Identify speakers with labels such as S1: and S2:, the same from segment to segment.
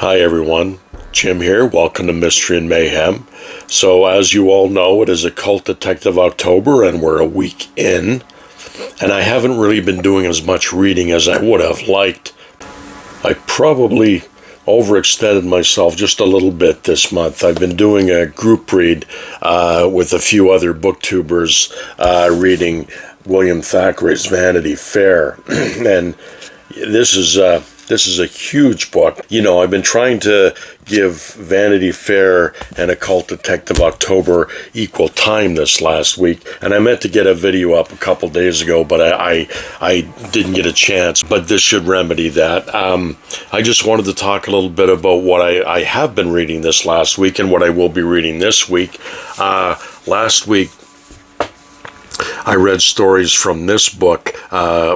S1: Hi everyone, Jim here. Welcome to Mystery and Mayhem. So as you all know, it is Occult Detective October and we're a week in. And I haven't really been doing as much reading as I would have liked. I probably overextended myself just a little bit this month. I've been doing a group read with a few other booktubers reading William Thackeray's Vanity Fair. And this is a huge book. You know, I've been trying to give Vanity Fair and Occult Detective October equal time this last week, and I meant to get a video up a couple days ago, but I didn't get a chance, but this should remedy that. I just wanted to talk a little bit about what I have been reading this last week and what I will be reading this week. Last week, I read stories from this book,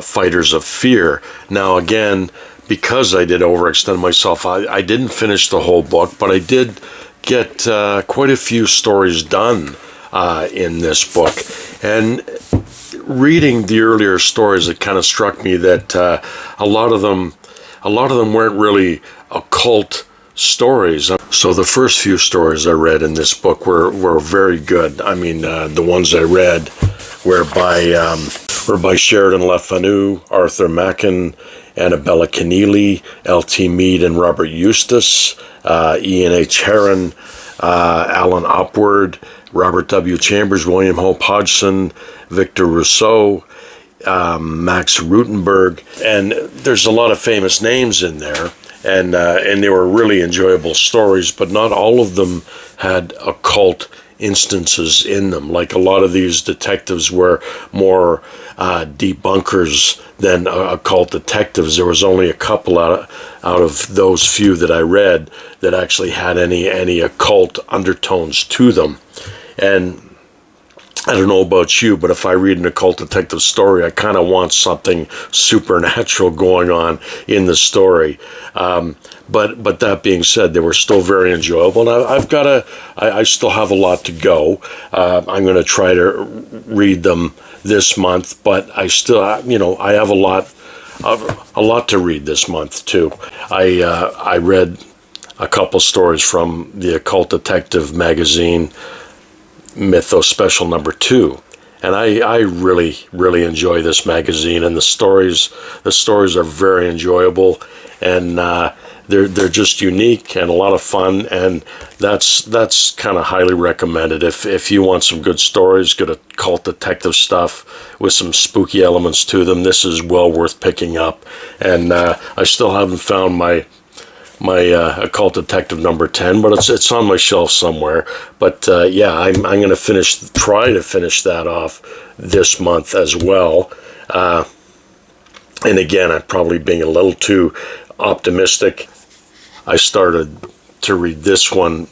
S1: Fighters of Fear. Now again, because I did overextend myself, I didn't finish the whole book, but I did get quite a few stories done in this book. And reading the earlier stories, it kind of struck me that a lot of them weren't really occult stories. So the first few stories I read in this book were very good. I mean, the ones I read were by Sheridan Le Fanu, Arthur Machen, Annabella Keneally, L.T. Mead and Robert Eustace, Ian H. Heron, Alan Upward, Robert W. Chambers, William Hope Hodgson, Victor Rousseau, Max Rutenberg, and there's a lot of famous names in there, and they were really enjoyable stories, but not all of them had occult instances in them. Like a lot of these detectives were more debunkers than occult detectives. There was only a couple out of those few that I read that actually had any occult undertones to them. And I don't know about you, but if I read an occult detective story, I kind of want something supernatural going on in the story. But that being said, they were still very enjoyable, and I still have a lot to go. I'm going to try to read them this month, but I still, you know, I have a lot to read this month too. I read a couple stories from the Occult Detective magazine, Mythos Special number 2, and I really enjoy this magazine, and the stories are very enjoyable, and they're just unique and a lot of fun, and that's kind of highly recommended if you want some good stories, good occult detective stuff with some spooky elements to them. This is well worth picking up, and I still haven't found my Occult Detective number 10, but it's on my shelf somewhere. But yeah, I'm going to try to finish that off this month as well. And again, I'm probably being a little too optimistic. I started to read this one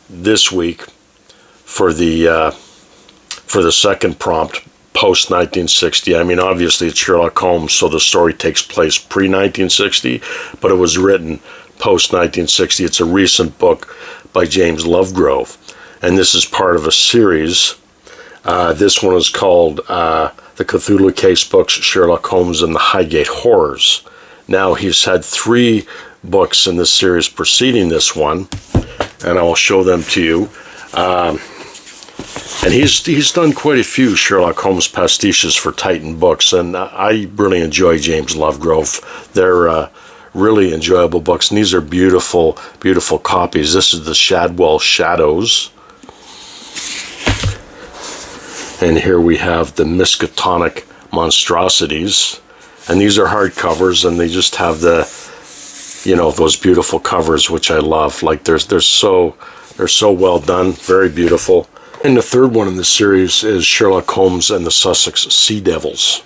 S1: this week for the second prompt, post 1960. I mean, obviously it's Sherlock Holmes, so the story takes place pre 1960, but it was written post 1960. It's a recent book by James Lovegrove, and this is part of a series. This one is called The Cthulhu Casebooks, Sherlock Holmes and the Highgate Horrors. Now, he's had 3 books in this series preceding this one, and I will show them to you. And he's done quite a few Sherlock Holmes pastiches for Titan Books, and I really enjoy James Lovegrove. They're really enjoyable books, and these are beautiful, beautiful copies. This is the Shadwell Shadows, and here we have the Miskatonic Monstrosities, and these are hardcovers, and they just have the, you know, those beautiful covers, which I love. Like they're so well done, very beautiful. And the third one in the series is Sherlock Holmes and the Sussex Sea Devils.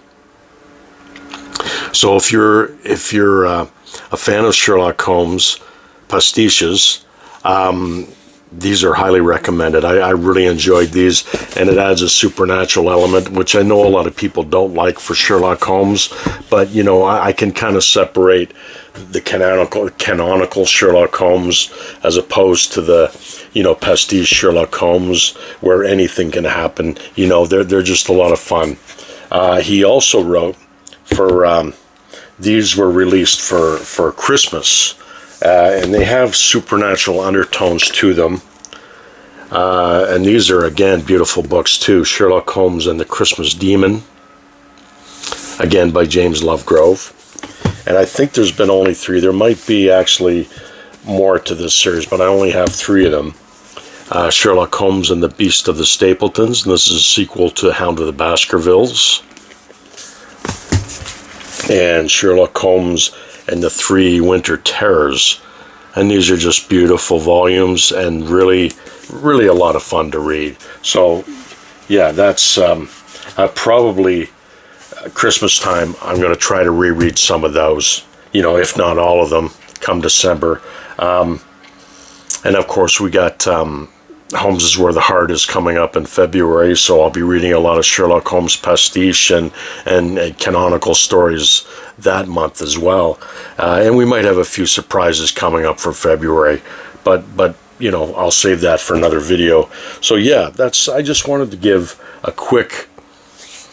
S1: So if you're a fan of Sherlock Holmes pastiches, these are highly recommended. I really enjoyed these, and it adds a supernatural element, which I know a lot of people don't like for Sherlock Holmes, but you know, I can kind of separate the canonical Sherlock Holmes as opposed to the, you know, pastiche Sherlock Holmes where anything can happen. You know, they're just a lot of fun. He also wrote for these were released for Christmas and they have supernatural undertones to them. And these are, again, beautiful books too. Sherlock Holmes and the Christmas Demon, again by James Lovegrove. And I think there's been only 3. There might be actually more to this series, but I only have 3 of them. Sherlock Holmes and the Beast of the Stapletons, and this is a sequel to Hound of the Baskervilles. And Sherlock Holmes and the 3 Winter Terrors. And these are just beautiful volumes and really a lot of fun to read. So yeah, that's probably Christmas time. I'm going to try to reread some of those, you know, if not all of them, come December. And of course we got Holmes is Where the Heart is coming up in February, so I'll be reading a lot of Sherlock Holmes pastiche and canonical stories that month as well. And we might have a few surprises coming up for February, but you know, I'll save that for another video. So yeah, I just wanted to give a quick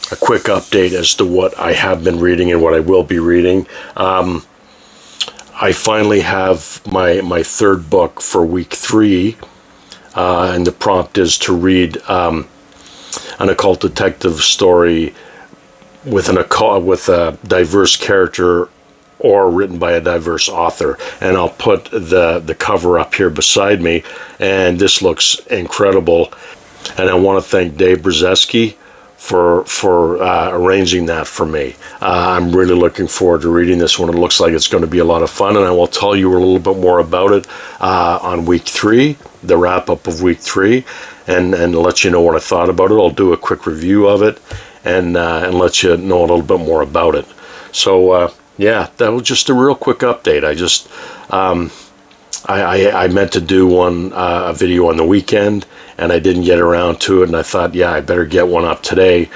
S1: update as to what I have been reading and what I will be reading. I finally have my 3rd book for week 3. And the prompt is to read an occult detective story with a diverse character or written by a diverse author. And I'll put the cover up here beside me, and this looks incredible. And I want to thank Dave Brzezinski for arranging that for me. I'm really looking forward to reading this one. It looks like it's going to be a lot of fun, and I will tell you a little bit more about it on week 3, the wrap-up of week 3, and let you know what I thought about it. I'll do a quick review of it and let you know a little bit more about it. So yeah, that was just a real quick update. I just I meant to do a video on the weekend, and I didn't get around to it, and I thought, yeah, I better get one up today,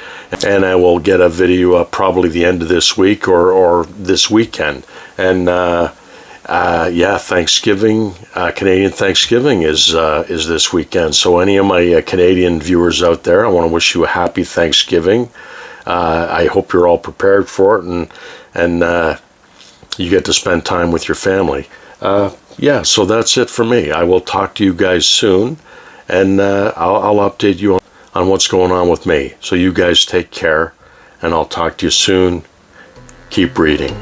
S1: and I will get a video up probably the end of this week or this weekend. And yeah, Thanksgiving, Canadian Thanksgiving is this weekend. So any of my Canadian viewers out there, I want to wish you a happy Thanksgiving. I hope you're all prepared for it, and you get to spend time with your family. Yeah, so that's it for me. I will talk to you guys soon, and I'll update you on what's going on with me. So you guys take care, and I'll talk to you soon. Keep reading.